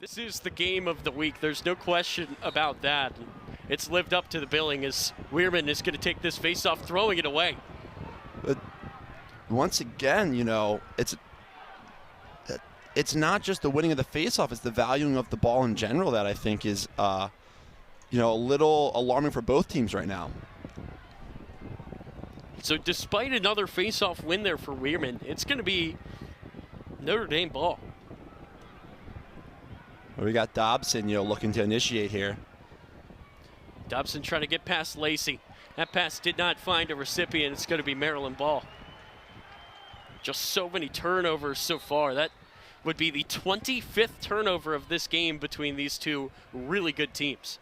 This is the game of the week. There's no question about that. It's lived up to the billing as Weirman is going to take this faceoff, throwing it away. But once again, you know, it's not just the winning of the faceoff; it's the valuing of the ball in general that I think is, a little alarming for both teams right now. So despite another faceoff win there for Weirman, it's going to be Notre Dame ball. We got Dobson, looking to initiate here. Dobson trying to get past Lacey. That pass did not find a recipient. It's going to be Maryland ball. Just so many turnovers so far. That would be the 25th turnover of this game between these two really good teams.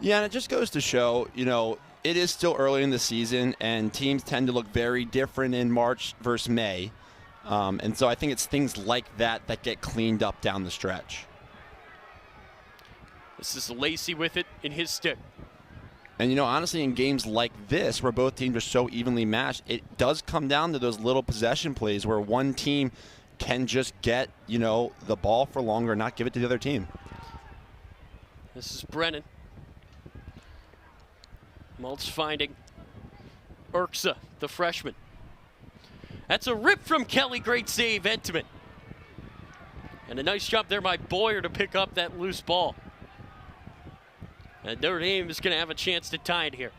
Yeah, and it just goes to show, it is still early in the season, and teams tend to look very different in March versus May. And so I think it's things like that that get cleaned up down the stretch. This is Lacey with it in his stick. And, honestly, in games like this, where both teams are so evenly matched, it does come down to those little possession plays where one team can just get, the ball for longer and not give it to the other team. This is Brennan. Maltz finding Urksa, the freshman. That's a rip from Kelly. Great save, Entman. And a nice job there by Boyer to pick up that loose ball. And Notre Dame is going to have a chance to tie it here.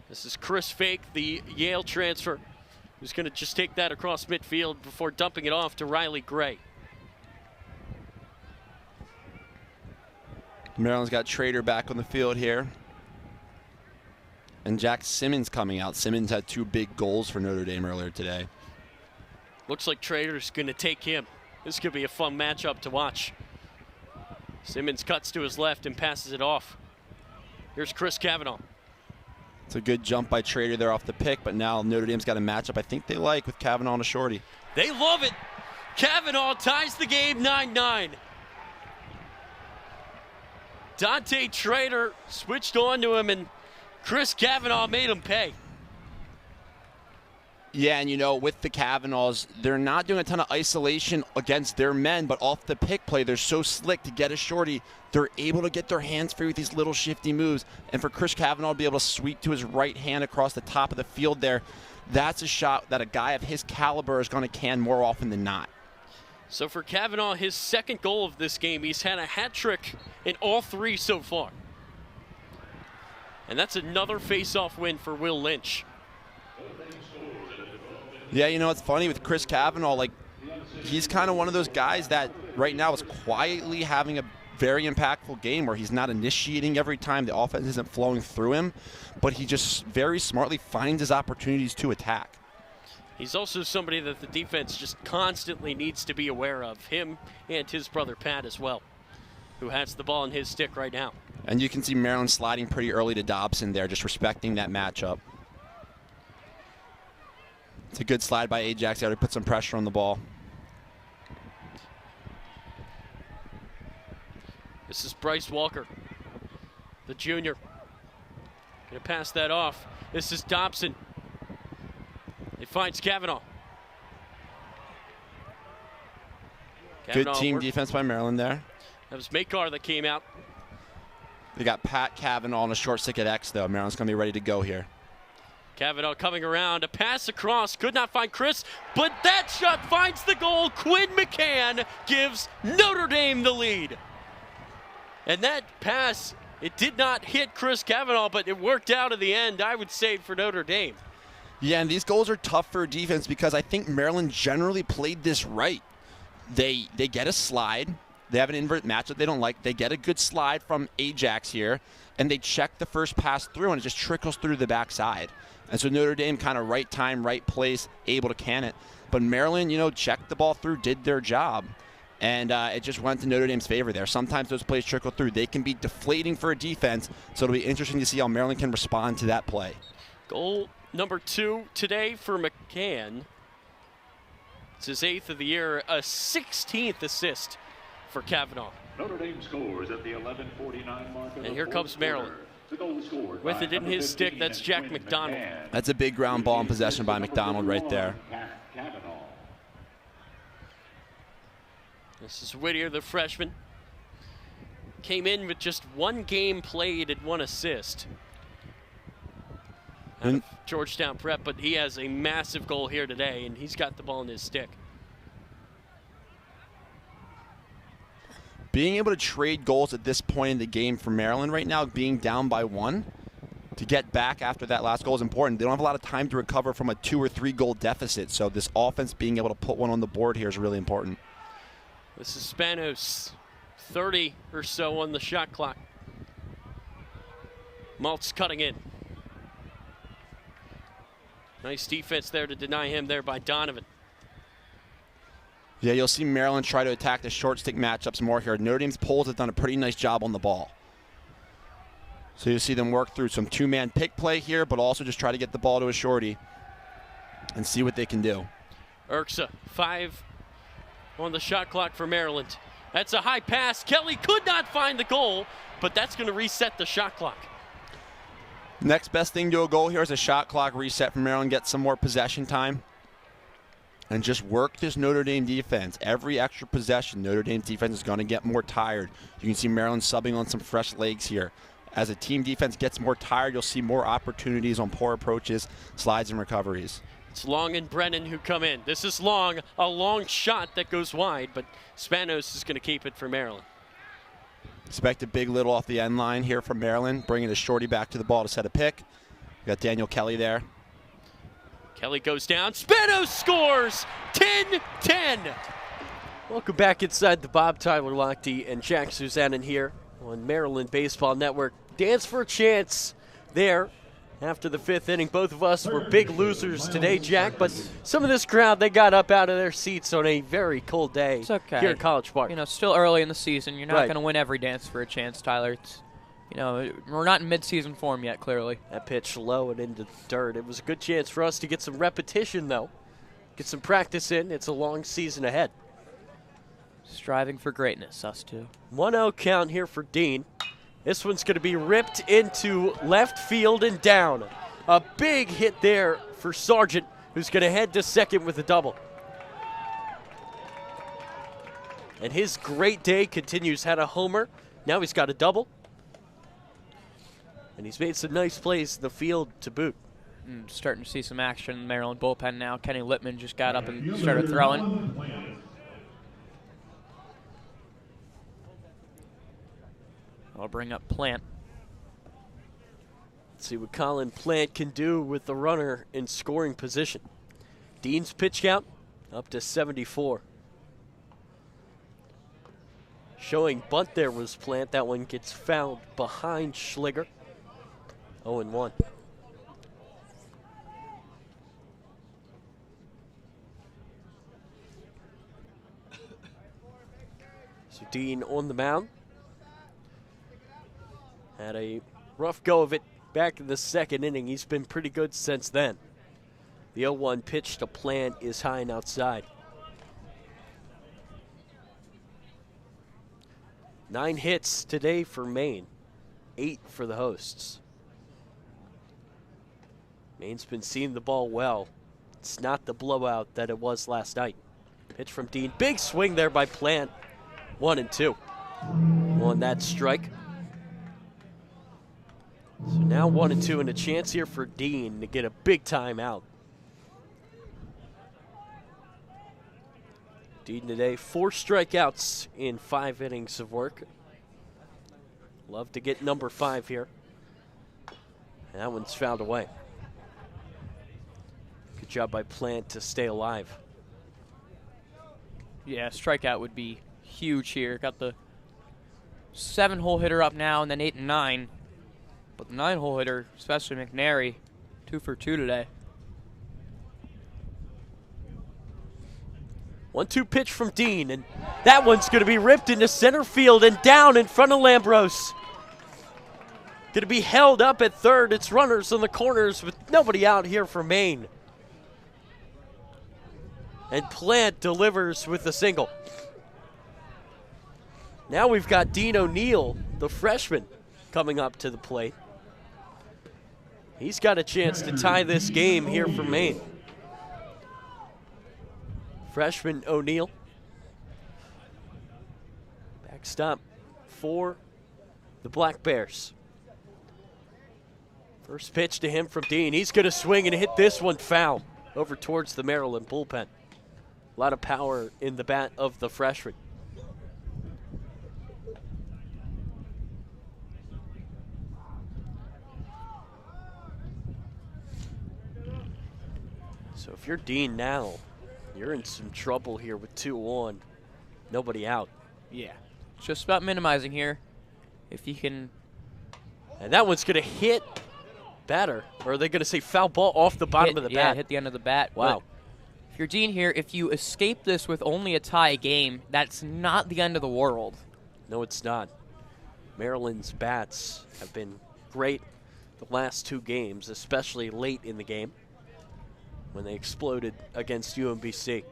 This is Chris Fake, the Yale transfer, who's going to just take that across midfield before dumping it off to Riley Gray. Maryland's got Trader back on the field here. And Jack Simmons coming out. Simmons had 2 big goals for Notre Dame earlier today. Looks like Trader's going to take him. This could be a fun matchup to watch. Simmons cuts to his left and passes it off. Here's Chris Cavanaugh. It's a good jump by Trader there off the pick, but now Notre Dame's got a matchup I think they like with Cavanaugh and a shorty. They love it. Cavanaugh ties the game 9-9. Dante Trader switched on to him, and Chris Cavanaugh made him pay. Yeah, and with the Cavanaughs, they're not doing a ton of isolation against their men, but off the pick play, they're so slick to get a shorty. They're able to get their hands free with these little shifty moves. And for Chris Cavanaugh to be able to sweep to his right hand across the top of the field there, that's a shot that a guy of his caliber is going to can more often than not. So for Cavanaugh, his second goal of this game, he's had a hat trick in all 3 so far. And that's another face-off win for Will Lynch. Yeah, it's funny with Chris Cavanaugh, he's kind of one of those guys that right now is quietly having a very impactful game where he's not initiating every time, the offense isn't flowing through him, but he just very smartly finds his opportunities to attack. He's also somebody that the defense just constantly needs to be aware of, him and his brother Pat as well, who has the ball in his stick right now. And you can see Maryland sliding pretty early to Dobson there, just respecting that matchup. It's a good slide by Ajax there to put some pressure on the ball. This is Bryce Walker, the junior. Gonna pass that off. This is Dobson. It finds Cavanaugh. Good team defense by Maryland there. That was Makar that came out. They got Pat Cavanaugh on a short stick at X, though. Maryland's going to be ready to go here. Cavanaugh coming around, a pass across, could not find Chris, but that shot finds the goal. Quinn McCann gives Notre Dame the lead. And that pass, it did not hit Chris Cavanaugh, but it worked out at the end, I would say, for Notre Dame. Yeah, and these goals are tough for defense because I think Maryland generally played this right. They get a slide. They have an invert matchup they don't like. They get a good slide from Ajax here, and they check the first pass through, and it just trickles through the backside. And so Notre Dame kind of right time, right place, able to can it. But Maryland, checked the ball through, did their job. And it just went to Notre Dame's favor there. Sometimes those plays trickle through. They can be deflating for a defense, so it'll be interesting to see how Maryland can respond to that play. Goal number 2 today for McCann. It's his 8th of the year, a 16th assist for Cavanaugh. Notre Dame scores at the 11:49 mark. And here comes Maryland. With it in his stick, that's Jack McDonald. That's a big ground ball in possession by McDonald right there. This is Whittier, the freshman. Came in with just 1 game played and 1 assist. Out of Georgetown Prep, but he has a massive goal here today, and he's got the ball in his stick. Being able to trade goals at this point in the game for Maryland right now, being down by 1, to get back after that last goal is important. They don't have a lot of time to recover from a 2 or 3 goal deficit, so this offense being able to put one on the board here is really important. This is Spanos, 30 or so on the shot clock. Maltz cutting in. Nice defense there to deny him there by Donovan. Yeah, you'll see Maryland try to attack the short stick matchups more here. Notre Dame's poles have done a pretty nice job on the ball. So you'll see them work through some 2-man pick play here, but also just try to get the ball to a shorty and see what they can do. Urksa, 5 on the shot clock for Maryland. That's a high pass. Kelly could not find the goal, but that's going to reset the shot clock. Next best thing to a goal here is a shot clock reset for Maryland. Get some more possession time and just work this Notre Dame defense. Every extra possession, Notre Dame's defense is going to get more tired. You can see Maryland subbing on some fresh legs here. As a team defense gets more tired, you'll see more opportunities on poor approaches, slides, and recoveries. It's Long and Brennan who come in. This is Long, a long shot that goes wide, but Spanos is going to keep it for Maryland. Expect a big little off the end line here from Maryland, bringing a shorty back to the ball to set a pick. We got Daniel Kelly there. Kelly goes down. Spanos scores! 10-10. Welcome back inside the Bob Tyler Lochte and Jack Suzanen here on Maryland Baseball Network. Dance for a chance there after the 5th inning. Both of us were big losers today, Jack, but some of this crowd, they got up out of their seats on a very cold day here at College Park. You know, still early in the season. You're not going to win every dance for a chance, Tyler. It's, you know, we're not in mid-season form yet, clearly. That pitch low and into the dirt. It was a good chance for us to get some repetition, though. Get some practice in. It's a long season ahead. Striving for greatness, us two. 1-0 count here for Dean. This one's going to be ripped into left field and down. A big hit there for Sargent, who's going to head to second with a double. And his great day continues. Had a homer. Now he's got a double. And he's made some nice plays in the field to boot. Starting to see some action in the Maryland bullpen now. Kenny Lippman just got up and started throwing. I'll bring up Plant. Let's see what Colin Plant can do with the runner in scoring position. Dean's pitch count up to 74. Showing bunt there was Plant. That one gets fouled behind Schliger. 0-1. So Dean on the mound. Had a rough go of it back in the 2nd inning. He's been pretty good since then. The 0-1 pitch to Plant is high and outside. 9 hits today for Maine, 8 for the hosts. Maine's been seeing the ball well. It's not the blowout that it was last night. Pitch from Dean. Big swing there by Plant. 1-2 on that strike. So now 1-2 and a chance here for Dean to get a big time out. Dean today, 4 strikeouts in 5 innings of work. Love to get number 5 here. And that one's fouled away. Good job by Plant to stay alive. Yeah, strikeout would be huge here. Got the 7-hole hitter up now, and then 8 and 9. But the 9-hole hitter, especially McNary, 2 for 2 today. 1-2 pitch from Dean, and that one's going to be ripped into center field and down in front of Lambros. Going to be held up at third. It's runners in the corners with nobody out here for Maine. And Plant delivers with a single. Now we've got Dean O'Neill, the freshman, coming up to the plate. He's got a chance to tie this game here for Maine. Freshman O'Neill. Next up for the Black Bears. First pitch to him from Dean. He's going to swing and hit this one foul over towards the Maryland bullpen. A lot of power in the bat of the freshman. So if you're Dean now, you're in some trouble here with 2 on, nobody out. Yeah. It's just about minimizing here. If you can. And that one's going to hit batter. Or are they going to say foul ball off the bottom of the bat? Hit the end of the bat. Wow. But if you're Dean here, if you escape this with only a tie game, that's not the end of the world. No, it's not. Maryland's bats have been great the last 2 games, especially late in the game when they exploded against UMBC.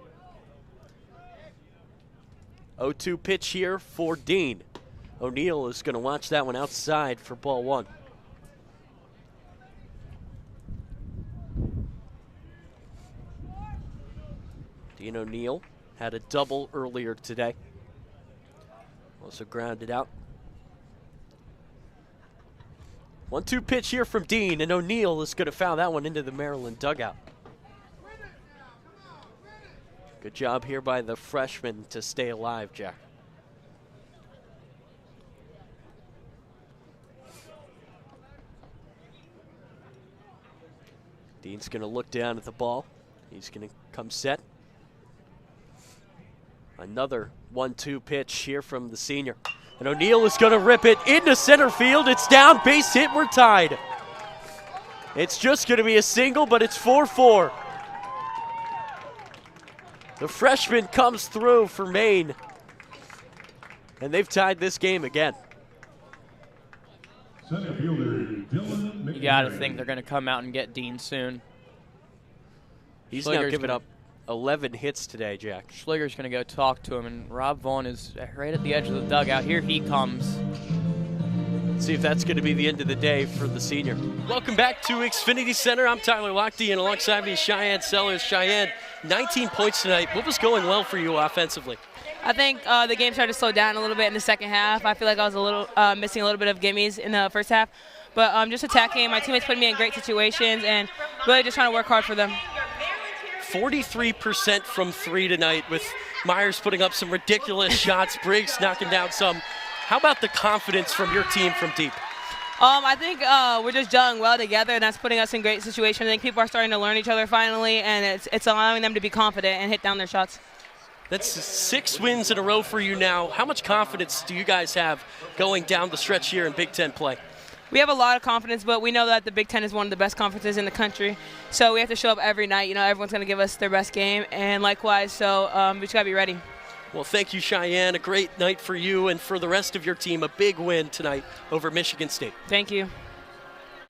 0-2 pitch here for Dean. O'Neal is going to watch that one outside for ball 1. Dean O'Neal had a double earlier today. Also grounded out. 1-2 pitch here from Dean, and O'Neal is going to foul that one into the Maryland dugout. Good job here by the freshman to stay alive, Jack. Dean's going to look down at the ball. He's going to come set. Another 1-2 pitch here from the senior. And O'Neal is going to rip it into center field. It's down, base hit, we're tied. It's just going to be a single, but it's 4-4. The freshman comes through for Maine. And they've tied this game again. Center fielder, Dylan You got to think they're going to come out and get Dean soon. He's now given up 11 hits today, Jack. Schliger's going to go talk to him, and Rob Vaughn is right at the edge of the dugout. Here he comes. Let's see if that's going to be the end of the day for the senior. Welcome back to Xfinity Center. I'm Tyler Lochte, and alongside me is Cheyenne Sellers. Cheyenne, 19 points tonight. What was going well for you offensively? I think the game started to slow down a little bit in the second half. I feel like I was a little missing a little bit of gimmies in the first half. But just attacking, my teammates putting me in great situations and really just trying to work hard for them. 43% from 3 tonight, with Myers putting up some ridiculous shots, Briggs knocking down some. How about the confidence from your team from deep? I think we're just gelling well together, and that's putting us in great situations. I think people are starting to learn each other finally, and it's allowing them to be confident and hit down their shots. That's 6 wins in a row for you now. How much confidence do you guys have going down the stretch here in Big Ten play? We have a lot of confidence, but we know that the Big Ten is one of the best conferences in the country. So we have to show up every night. You know, everyone's going to give us their best game, and likewise, so we just got to be ready. Well, thank you, Cheyenne. A great night for you and for the rest of your team. A big win tonight over Michigan State. Thank you.